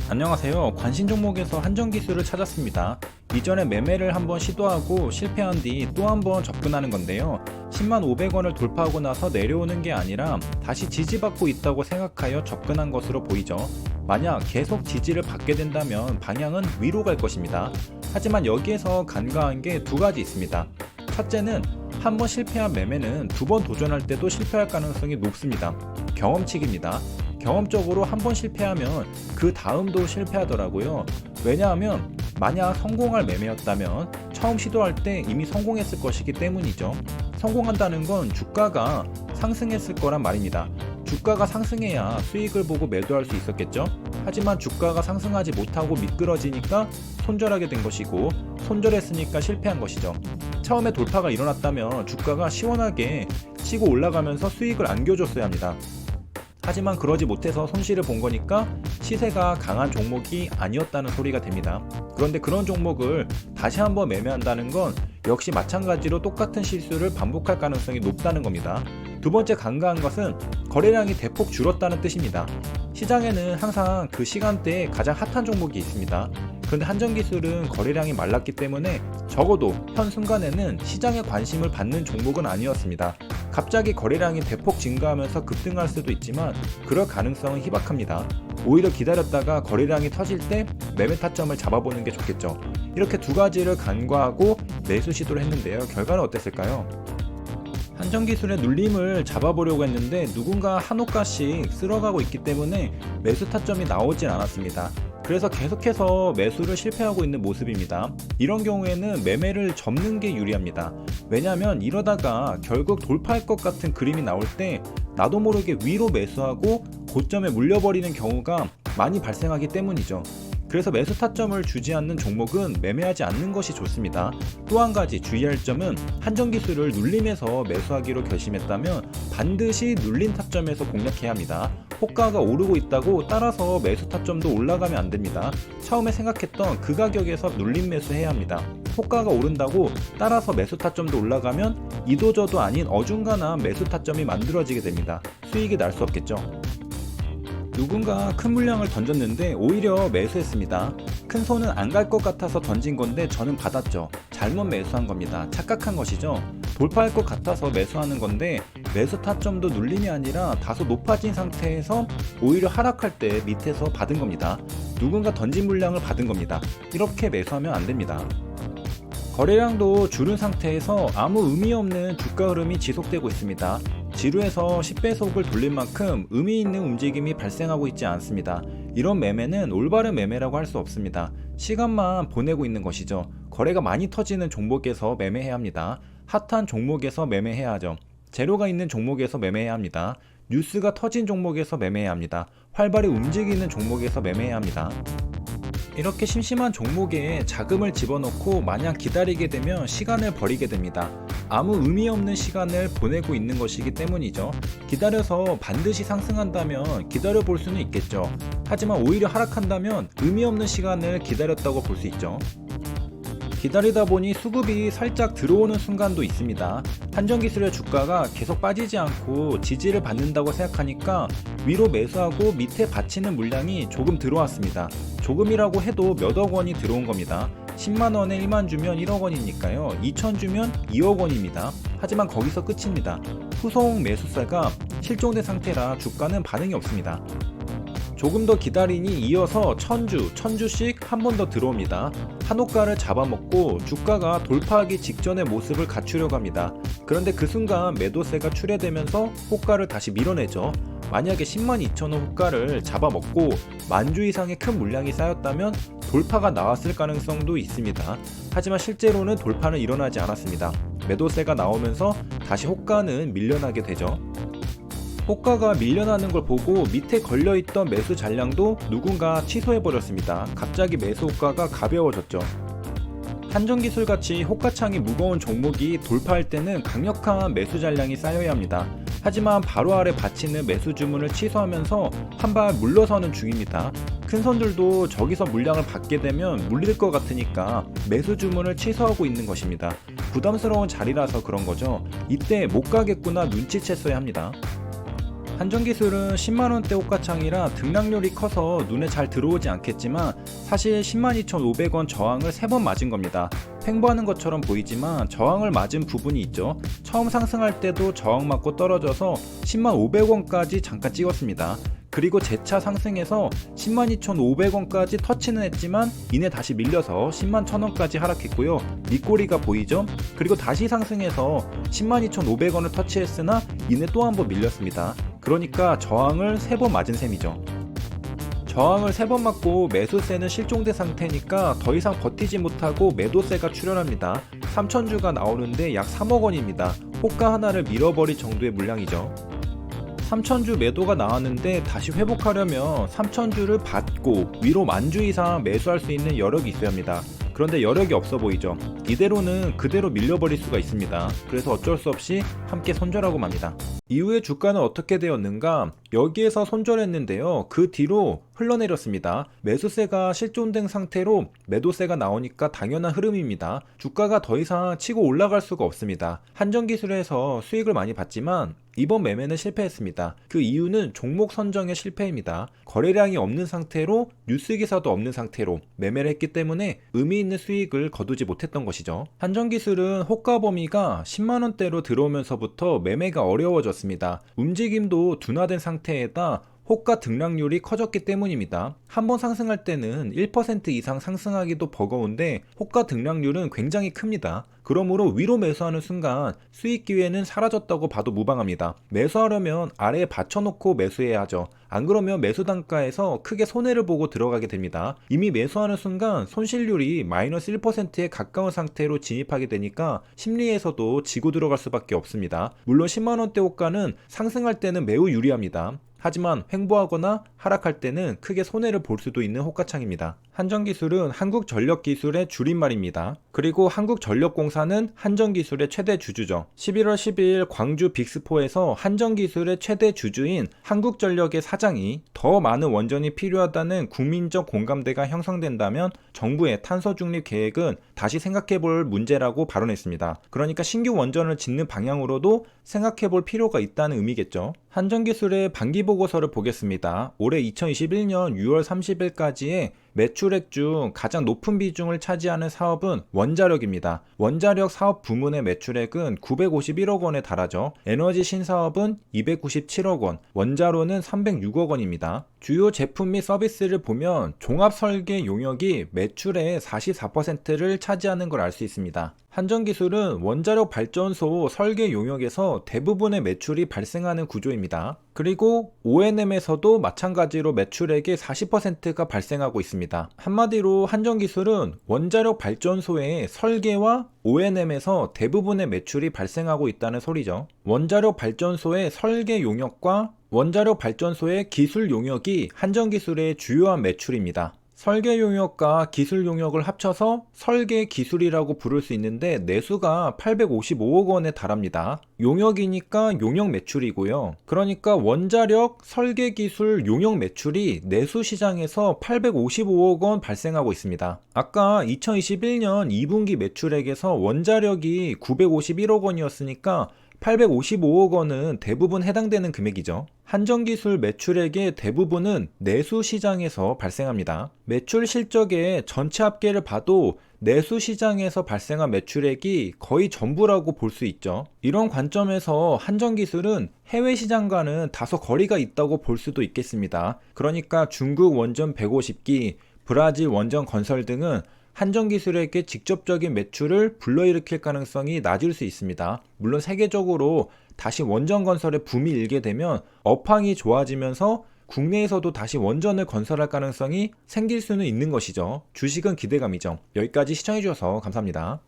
안녕하세요. 관심 종목에서 한정 기술을 찾았습니다. 이전에 매매를 한번 시도하고 실패한 뒤 또 한번 접근하는 건데요. 10만 500원을 돌파하고 나서 내려오는 게 아니라 다시 지지받고 있다고 생각하여 접근한 것으로 보이죠. 만약 계속 지지를 받게 된다면 방향은 위로 갈 것입니다. 하지만 여기에서 간과한 게 두 가지 있습니다. 첫째는 한번 실패한 매매는 두 번 도전할 때도 실패할 가능성이 높습니다. 경험칙입니다. 경험적으로 한번 실패하면 그 다음도 실패하더라고요. 왜냐하면 만약 성공할 매매였다면 처음 시도할 때 이미 성공했을 것이기 때문이죠. 성공한다는 건 주가가 상승했을 거란 말입니다. 주가가 상승해야 수익을 보고 매도할 수 있었겠죠. 하지만 주가가 상승하지 못하고 미끄러지니까 손절하게 된 것이고, 손절했으니까 실패한 것이죠. 처음에 돌파가 일어났다면 주가가 시원하게 치고 올라가면서 수익을 안겨줬어야 합니다. 하지만 그러지 못해서 손실을 본 거니까 시세가 강한 종목이 아니었다는 소리가 됩니다. 그런데 그런 종목을 다시 한번 매매한다는 건 역시 마찬가지로 똑같은 실수를 반복할 가능성이 높다는 겁니다. 두 번째 간과한 것은 거래량이 대폭 줄었다는 뜻입니다. 시장에는 항상 그 시간대에 가장 핫한 종목이 있습니다. 그런데 한정기술은 거래량이 말랐기 때문에 적어도 현 순간에는 시장의 관심을 받는 종목은 아니었습니다. 갑자기 거래량이 대폭 증가하면서 급등할 수도 있지만 그럴 가능성은 희박합니다. 오히려 기다렸다가 거래량이 터질 때 매매 타점을 잡아보는 게 좋겠죠. 이렇게 두 가지를 간과하고 매수 시도를 했는데요. 결과는 어땠을까요? 한정기술의 눌림을 잡아보려고 했는데 누군가 한 호가씩 쓸어가고 있기 때문에 매수 타점이 나오진 않았습니다. 그래서 계속해서 매수를 실패하고 있는 모습입니다. 이런 경우에는 매매를 접는 게 유리합니다. 왜냐하면 이러다가 결국 돌파할 것 같은 그림이 나올 때 나도 모르게 위로 매수하고 고점에 물려버리는 경우가 많이 발생하기 때문이죠. 그래서 매수 타점을 주지 않는 종목은 매매하지 않는 것이 좋습니다. 또 한 가지 주의할 점은 한정기술을 눌림에서 매수하기로 결심했다면 반드시 눌린 타점에서 공략해야 합니다. 호가가 오르고 있다고 따라서 매수 타점도 올라가면 안 됩니다. 처음에 생각했던 그 가격에서 눌림 매수해야 합니다. 호가가 오른다고 따라서 매수 타점도 올라가면 이도저도 아닌 어중간한 매수 타점이 만들어지게 됩니다. 수익이 날 수 없겠죠. 누군가 큰 물량을 던졌는데 오히려 매수했습니다. 큰 손은 안 갈 것 같아서 던진 건데 저는 받았죠. 잘못 매수한 겁니다. 착각한 것이죠. 돌파할 것 같아서 매수하는 건데 매수 타점도 눌림이 아니라 다소 높아진 상태에서 오히려 하락할 때 밑에서 받은 겁니다. 누군가 던진 물량을 받은 겁니다. 이렇게 매수하면 안 됩니다. 거래량도 줄은 상태에서 아무 의미 없는 주가 흐름이 지속되고 있습니다. 지루해서 10배속을 돌린 만큼 의미 있는 움직임이 발생하고 있지 않습니다. 이런 매매는 올바른 매매라고 할 수 없습니다. 시간만 보내고 있는 것이죠. 거래가 많이 터지는 종목에서 매매해야 합니다. 핫한 종목에서 매매해야 하죠. 재료가 있는 종목에서 매매해야 합니다. 뉴스가 터진 종목에서 매매해야 합니다. 활발히 움직이는 종목에서 매매해야 합니다. 이렇게 심심한 종목에 자금을 집어넣고 마냥 기다리게 되면 시간을 버리게 됩니다. 아무 의미 없는 시간을 보내고 있는 것이기 때문이죠. 기다려서 반드시 상승한다면 기다려 볼 수는 있겠죠. 하지만 오히려 하락한다면 의미 없는 시간을 기다렸다고 볼 수 있죠. 기다리다 보니 수급이 살짝 들어오는 순간도 있습니다. 한정기술의 주가가 계속 빠지지 않고 지지를 받는다고 생각하니까 위로 매수하고 밑에 받치는 물량이 조금 들어왔습니다. 조금이라고 해도 몇억 원이 들어온 겁니다. 10만원에 1만 주면 1억 원이니까요. 2천 주면 2억 원입니다. 하지만 거기서 끝입니다. 후속 매수세가 실종된 상태라 주가는 반응이 없습니다. 조금 더 기다리니 이어서 1000주씩 한 번 더 들어옵니다. 한 호가를 잡아먹고 주가가 돌파하기 직전의 모습을 갖추려고 합니다. 그런데 그 순간 매도세가 출회되면서 호가를 다시 밀어내죠. 만약에 102,000원 호가를 잡아먹고 만주 이상의 큰 물량이 쌓였다면 돌파가 나왔을 가능성도 있습니다. 하지만 실제로는 돌파는 일어나지 않았습니다. 매도세가 나오면서 다시 호가는 밀려나게 되죠. 호가가 밀려나는 걸 보고 밑에 걸려있던 매수 잔량도 누군가 취소해버렸습니다. 갑자기 매수 호가가 가벼워졌죠. 한정기술같이 호가창이 무거운 종목이 돌파할 때는 강력한 매수 잔량이 쌓여야 합니다. 하지만 바로 아래 받치는 매수 주문을 취소하면서 한 발 물러서는 중입니다. 큰 손들도 저기서 물량을 받게 되면 물릴 것 같으니까 매수 주문을 취소하고 있는 것입니다. 부담스러운 자리라서 그런 거죠. 이때 못 가겠구나 눈치챘어야 합니다. 한전기술은 10만원대 호가창이라 등락률이 커서 눈에 잘 들어오지 않겠지만 사실 102,500원 저항을 3번 맞은 겁니다. 횡보하는 것처럼 보이지만 저항을 맞은 부분이 있죠. 처음 상승할 때도 저항 맞고 떨어져서 105,500원까지 잠깐 찍었습니다. 그리고 재차 상승해서 102,500원까지 터치는 했지만 이내 다시 밀려서 101,000원까지 하락했고요. 밑꼬리가 보이죠? 그리고 다시 상승해서 102,500원을 터치했으나 이내 또 한 번 밀렸습니다. 그러니까 저항을 3번 맞은 셈이죠. 저항을 3번 맞고 매수세는 실종된 상태니까 더 이상 버티지 못하고 매도세가 출현합니다. 3,000주가 나오는데 약 3억 원입니다. 호가 하나를 밀어버릴 정도의 물량이죠. 3,000주 매도가 나왔는데 다시 회복하려면 3,000주를 받고 위로 10,000주 이상 매수할 수 있는 여력이 있어야 합니다. 그런데 여력이 없어 보이죠. 이대로는 그대로 밀려버릴 수가 있습니다. 그래서 어쩔 수 없이 함께 손절하고 맙니다. 이후에 주가는 어떻게 되었는가? 여기에서 손절했는데요. 그 뒤로 흘러내렸습니다. 매수세가 실존된 상태로 매도세가 나오니까 당연한 흐름입니다. 주가가 더 이상 치고 올라갈 수가 없습니다. 한전기술에서 수익을 많이 봤지만 이번 매매는 실패했습니다. 그 이유는 종목 선정의 실패입니다. 거래량이 없는 상태로 뉴스기사도 없는 상태로 매매를 했기 때문에 의미 있는 수익을 거두지 못했던 것이죠. 한전기술은 호가 범위가 10만원대로 들어오면서부터 매매가 어려워졌습니다. 움직임도 둔화된 상태에다 호가 등락률이 커졌기 때문입니다. 한번 상승할 때는 1% 이상 상승하기도 버거운데 호가 등락률은 굉장히 큽니다. 그러므로 위로 매수하는 순간 수익 기회는 사라졌다고 봐도 무방합니다. 매수하려면 아래에 받쳐놓고 매수해야 하죠. 안 그러면 매수 단가에서 크게 손해를 보고 들어가게 됩니다. 이미 매수하는 순간 손실률이 마이너스 1%에 가까운 상태로 진입하게 되니까 심리에서도 지고 들어갈 수밖에 없습니다. 물론 10만원대 호가는 상승할 때는 매우 유리합니다. 하지만 횡보하거나 하락할 때는 크게 손해를 볼 수도 있는 호가창입니다. 한전기술은 한국전력기술의 줄임말입니다. 그리고 한국전력공사는 한전기술의 최대 주주죠. 11월 12일 광주 빅스포에서 한전기술의 최대 주주인 한국전력의 사장이 더 많은 원전이 필요하다는 국민적 공감대가 형성된다면 정부의 탄소 중립 계획은 다시 생각해볼 문제라고 발언했습니다. 그러니까 신규 원전을 짓는 방향으로도 생각해볼 필요가 있다는 의미겠죠. 한전기술의 반기보고서를 보겠습니다. 올해 2021년 6월 30일까지의 매출액 중 가장 높은 비중을 차지하는 사업은 원자력입니다. 원자력 사업 부문의 매출액은 951억 원에 달하죠. 에너지 신사업은 297억 원, 원자로는 306억 원입니다. 주요 제품 및 서비스를 보면 종합 설계 용역이 매출의 44%를 차지하는 걸 알 수 있습니다. 한전기술은 원자력 발전소 설계 용역에서 대부분의 매출이 발생하는 구조입니다. 그리고 O&M에서도 마찬가지로 매출액의 40%가 발생하고 있습니다. 한마디로 한전기술은 원자력 발전소의 설계와 O&M에서 대부분의 매출이 발생하고 있다는 소리죠. 원자력 발전소의 설계 용역과 원자력 발전소의 기술 용역이 한전기술의 주요한 매출입니다. 설계 용역과 기술 용역을 합쳐서 설계 기술이라고 부를 수 있는데 내수가 855억 원에 달합니다. 용역이니까 용역 매출이고요. 그러니까 원자력 설계 기술 용역 매출이 내수 시장에서 855억 원 발생하고 있습니다. 아까 2021년 2분기 매출액에서 원자력이 951억 원이었으니까 855억 원은 대부분 해당되는 금액이죠. 한전기술 매출액의 대부분은 내수 시장에서 발생합니다. 매출 실적의 전체 합계를 봐도 내수 시장에서 발생한 매출액이 거의 전부라고 볼 수 있죠. 이런 관점에서 한전기술은 해외 시장과는 다소 거리가 있다고 볼 수도 있겠습니다. 그러니까 중국 원전 150기, 브라질 원전 건설 등은 한전기술에게 직접적인 매출을 불러일으킬 가능성이 낮을 수 있습니다. 물론 세계적으로 다시 원전 건설에 붐이 일게 되면 업황이 좋아지면서 국내에서도 다시 원전을 건설할 가능성이 생길 수는 있는 것이죠. 주식은 기대감이죠. 여기까지 시청해주셔서 감사합니다.